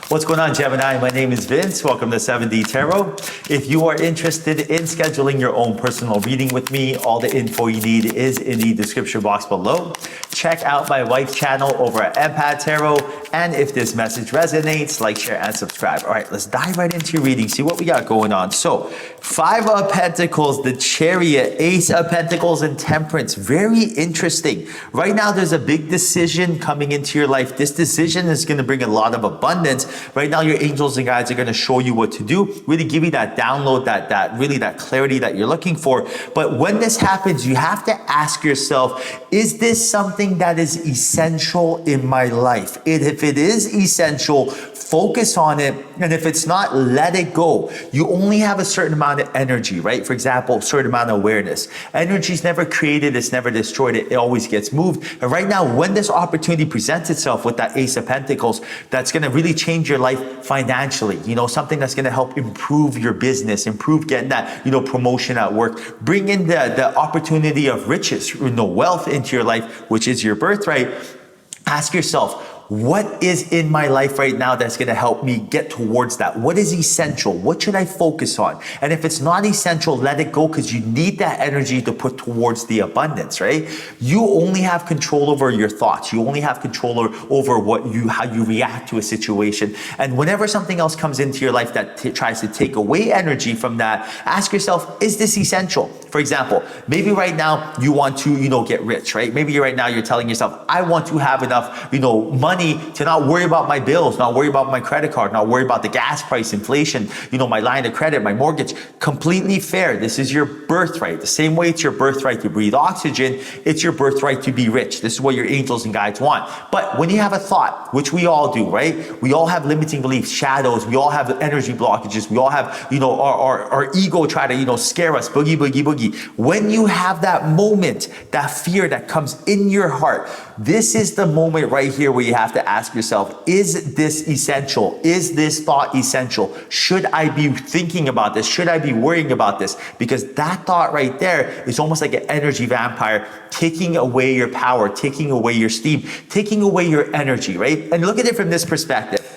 What's going on, Gemini? My name is Vince. Welcome to 7D Tarot. If you are interested in scheduling your own personal reading with me, all the info you need is in the description box below. Check out my wife's channel over at Empath Tarot. And if this message resonates, like, share, and subscribe. All right, let's dive right into your reading, see what we got going on. So, Five of Pentacles, the Chariot, Ace of Pentacles, and Temperance. Very interesting. Right now, there's a big decision coming into your life. This decision is going to bring a lot of abundance. Right now, your angels and guides are going to show you what to do, really give you that download, that clarity that you're looking for. But when this happens, you have to ask yourself, is this something that is essential in my life? If it is essential, focus on it. And if it's not, let it go. You only have a certain amount of energy, right? For example, a certain amount of awareness. Energy is never created, it's never destroyed, it always gets moved. And right now, when this opportunity presents itself with that Ace of Pentacles, that's going to really change your life financially. Something that's going to help improve your business, improve getting that, promotion at work, bring in the opportunity of riches, wealth into your life, which is your birthright. Ask yourself, what is in my life right now that's going to help me get towards that? What is essential? What should I focus on? And if it's not essential, let it go, because you need that energy to put towards the abundance, right? You only have control over your thoughts. You only have control over how you react to a situation. And whenever something else comes into your life that tries to take away energy from that, ask yourself, is this essential? For example, maybe right now you want to, get rich, right? Maybe right now you're telling yourself, I want to have enough, money to not worry about my bills, not worry about my credit card, not worry about the gas price, inflation, my line of credit, my mortgage. Completely fair. This is your birthright. The same way it's your birthright to breathe oxygen, it's your birthright to be rich. This is what your angels and guides want. But when you have a thought, which we all do, right? We all have limiting beliefs, shadows. We all have energy blockages. We all have, our ego try to, scare us, boogie, boogie, boogie. When you have that moment, that fear that comes in your heart, this is the moment right here where you have to ask yourself, is this essential? Is this thought essential? Should I be thinking about this? Should I be worrying about this? Because that thought right there is almost like an energy vampire, taking away your power, taking away your steam, taking away your energy, right? And look at it from this perspective.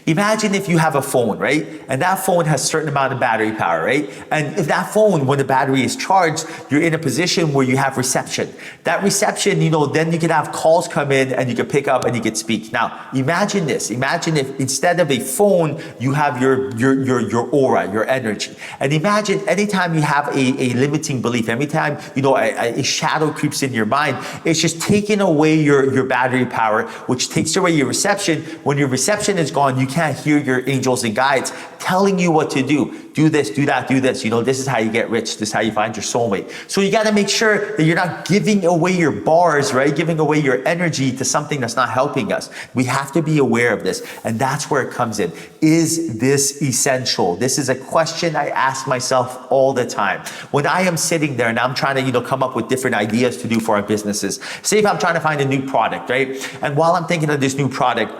Imagine if you have a phone, right? And that phone has a certain amount of battery power, right? And if that phone, when the battery is charged, you're in a position where you have reception. That reception, then you can have calls come in and you can pick up and you can speak. Now, imagine this. Imagine if instead of a phone, you have your aura, your energy. And imagine anytime you have a limiting belief, anytime, a shadow creeps in your mind, it's just taking away your battery power, which takes away your reception. When your reception is gone, you can't hear your angels and guides telling you what to do. Do this, do that, do this. This is how you get rich. This is how you find your soulmate. So you got to make sure that you're not giving away your bars, right? Giving away your energy to something that's not helping us. We have to be aware of this. And that's where it comes in. Is this essential? This is a question I ask myself all the time. When I am sitting there and I'm trying to, come up with different ideas to do for our businesses. Say if I'm trying to find a new product, right? And while I'm thinking of this new product,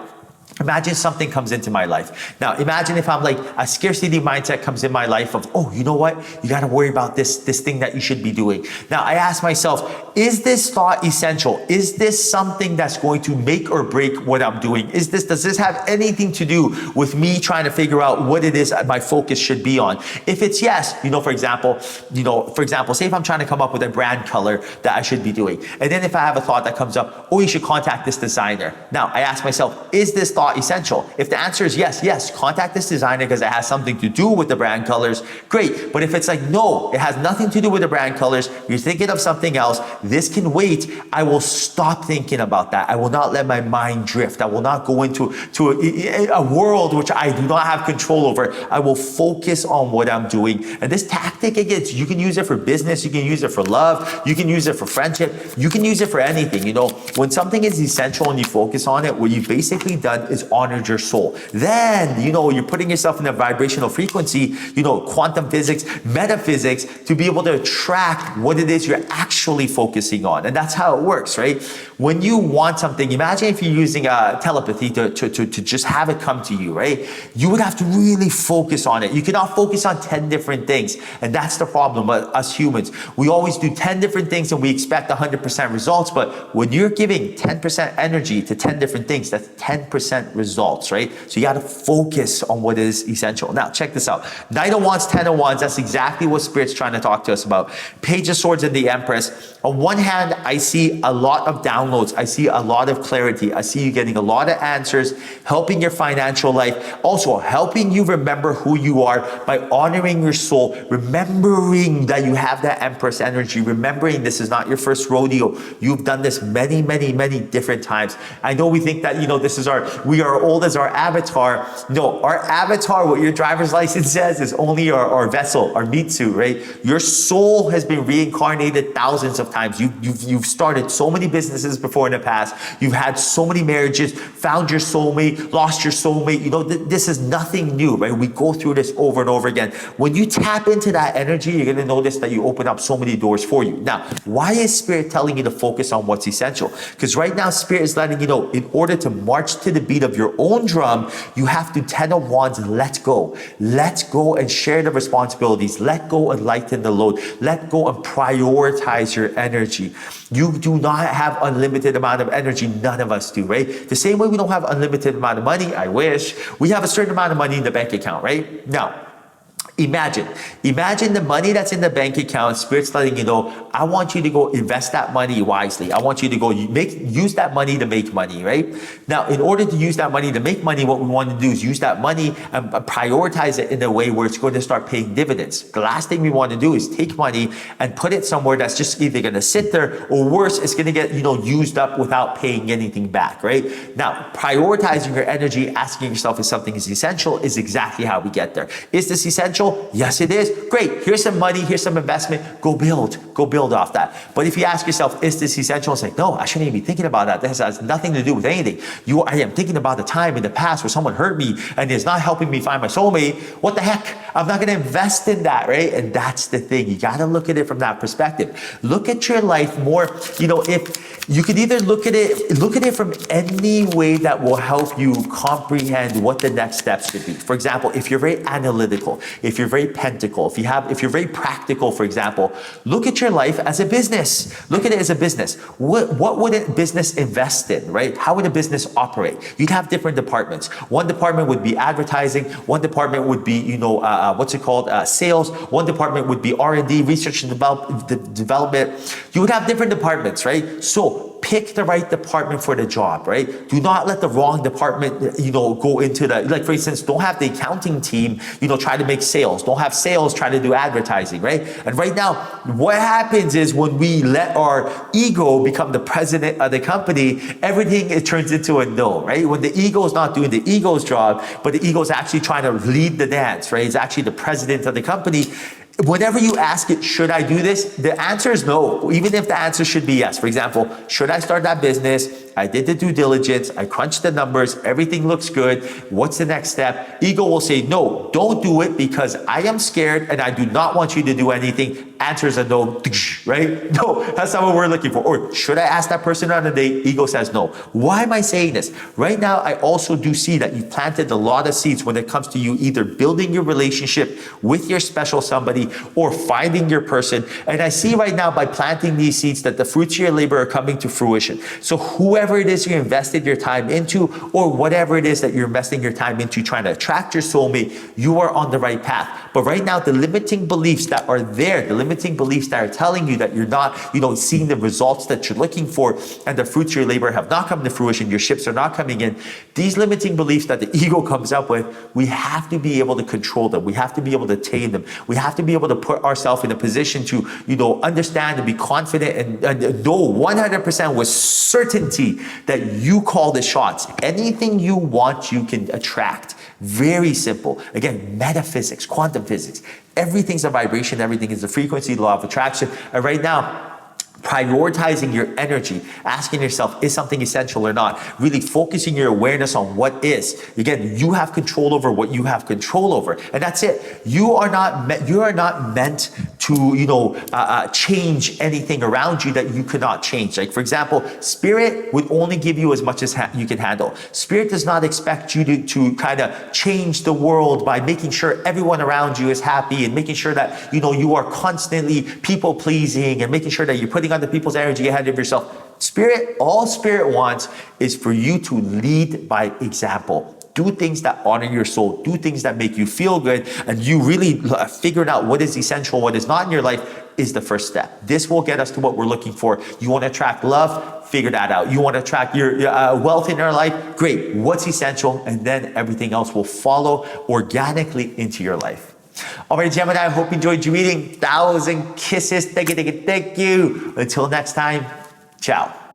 imagine something comes into my life. Now, imagine if I'm like a scarcity mindset comes in my life of, oh, you know what? You got to worry about this thing that you should be doing. Now, I ask myself, is this thought essential? Is this something that's going to make or break what I'm doing? Does this have anything to do with me trying to figure out what it is my focus should be on? If it's yes, for example, say if I'm trying to come up with a brand color that I should be doing. And then if I have a thought that comes up, oh, you should contact this designer. Now, I ask myself, is this thought essential? If the answer is yes, contact this designer because it has something to do with the brand colors, great. But if it's like, no, it has nothing to do with the brand colors, you're thinking of something else, this can wait, I will stop thinking about that. I will not let my mind drift. I will not go into a world which I do not have control over. I will focus on what I'm doing. And this tactic, again, you can use it for business, you can use it for love, you can use it for friendship, you can use it for anything. When something is essential and you focus on it, what you've basically done is honored your soul. Then, you're putting yourself in a vibrational frequency, quantum physics, metaphysics, to be able to attract what it is you're actually focusing on. And that's how it works, right? When you want something, imagine if you're using telepathy to just have it come to you, right? You would have to really focus on it. You cannot focus on 10 different things. And that's the problem with us humans. We always do 10 different things and we expect 100% results. But when you're giving 10% energy to 10 different things, that's 10% 100% results, right? So you got to focus on what is essential. Now, check this out. Knight of Wands, 10 of Wands, that's exactly what Spirit's trying to talk to us about. Page of Swords and the Empress. On one hand, I see a lot of downloads. I see a lot of clarity. I see you getting a lot of answers, helping your financial life, also helping you remember who you are by honoring your soul, remembering that you have that Empress energy, remembering this is not your first rodeo. You've done this many, many, many different times. I know we think that, we are old as our avatar. No, our avatar, what your driver's license says, is only our vessel, our meat suit, right? Your soul has been reincarnated thousands of times. You've started so many businesses before in the past. You've had so many marriages, found your soulmate, lost your soulmate. This is nothing new, right? We go through this over and over again. When you tap into that energy, you're going to notice that you open up so many doors for you. Now, why is Spirit telling you to focus on what's essential? Because right now, Spirit is letting you know, in order to march to the beat of your own drum, you have to 10 of Wands, let go. Let go and share the responsibilities. Let go and lighten the load. Let go and prioritize your energy. You do not have unlimited amount of energy. None of us do, right? The same way we don't have unlimited amount of money, I wish. We have a certain amount of money in the bank account, right? Now, Imagine the money that's in the bank account. Spirit's letting you know, I want you to go invest that money wisely. I want you to go use that money to make money, right? Now, in order to use that money to make money, what we want to do is use that money and prioritize it in a way where it's going to start paying dividends. The last thing we want to do is take money and put it somewhere that's just either going to sit there, or worse, it's going to get, used up without paying anything back, right? Now, prioritizing your energy, asking yourself if something is essential, is exactly how we get there. Is this essential? Yes, it is. Great. Here's some money. Here's some investment. Go build off that. But if you ask yourself, is this essential? It's like, no, I shouldn't even be thinking about that. This has nothing to do with anything. I am thinking about the time in the past where someone hurt me and it's not helping me find my soulmate. What the heck? I'm not going to invest in that, right? And that's the thing. You got to look at it from that perspective. Look at your life more, if you could either look at it from any way that will help you comprehend what the next steps should be. For example, if you're very analytical, if you're very pentacle, if you're very practical, for example, look at your life as a business. Look at it as a business. What would a business invest in, right? How would a business operate? You'd have different departments. One department would be advertising. One department would be, sales. One department would be R&D, research and development. You would have different departments, right? So pick the right department for the job, right? Do not let the wrong department, go into for instance, don't have the accounting team, try to make sales. Don't have sales try to do advertising, right? And right now, what happens is when we let our ego become the president of the company, everything, it turns into a no, right? When the ego is not doing the ego's job, but the ego is actually trying to lead the dance, right? It's actually the president of the company. Whenever you ask it, should I do this? The answer is no, even if the answer should be yes. For example, should I start that business? I did the due diligence. I crunched the numbers. Everything looks good. What's the next step? Ego will say, no, don't do it because I am scared and I do not want you to do anything. Answer is a no, right? No, that's not what we're looking for. Or should I ask that person on a date? Ego says no. Why am I saying this? Right now, I also do see that you've planted a lot of seeds when it comes to you either building your relationship with your special somebody or finding your person. And I see right now by planting these seeds that the fruits of your labor are coming to fruition. So whoever it is you invested your time into, or whatever it is that you're investing your time into trying to attract your soulmate, you are on the right path. But right now, the limiting beliefs that are there, the limiting beliefs that are telling you that you're not, seeing the results that you're looking for, and the fruits of your labor have not come to fruition, your ships are not coming in, these limiting beliefs that the ego comes up with, we have to be able to control them. We have to be able to tame them. We have to be able to put ourselves in a position to, understand and be confident and know 100% with certainty that you call the shots. Anything you want, you can attract. Very simple. Again, metaphysics, quantum physics. Everything's a vibration. Everything is a frequency, the law of attraction. And right now, prioritizing your energy, asking yourself, is something essential or not? Really focusing your awareness on what is. Again, you have control over what you have control over. And that's it. You are not meant to, change anything around you that you cannot change. Like, for example, Spirit would only give you as much as you can handle. Spirit does not expect you to kind of change the world by making sure everyone around you is happy and making sure that, you are constantly people pleasing and making sure that you're putting other people's energy ahead of yourself. All Spirit wants is for you to lead by example. Do things that honor your soul. Do things that make you feel good. And you really figuring out what is essential, what is not in your life is the first step. This will get us to what we're looking for. You want to attract love? Figure that out. You want to attract your wealth in your life? Great. What's essential? And then everything else will follow organically into your life. All right, Gemini, I hope you enjoyed your reading. 1,000 kisses. Thank you, thank you, thank you. Until next time, ciao.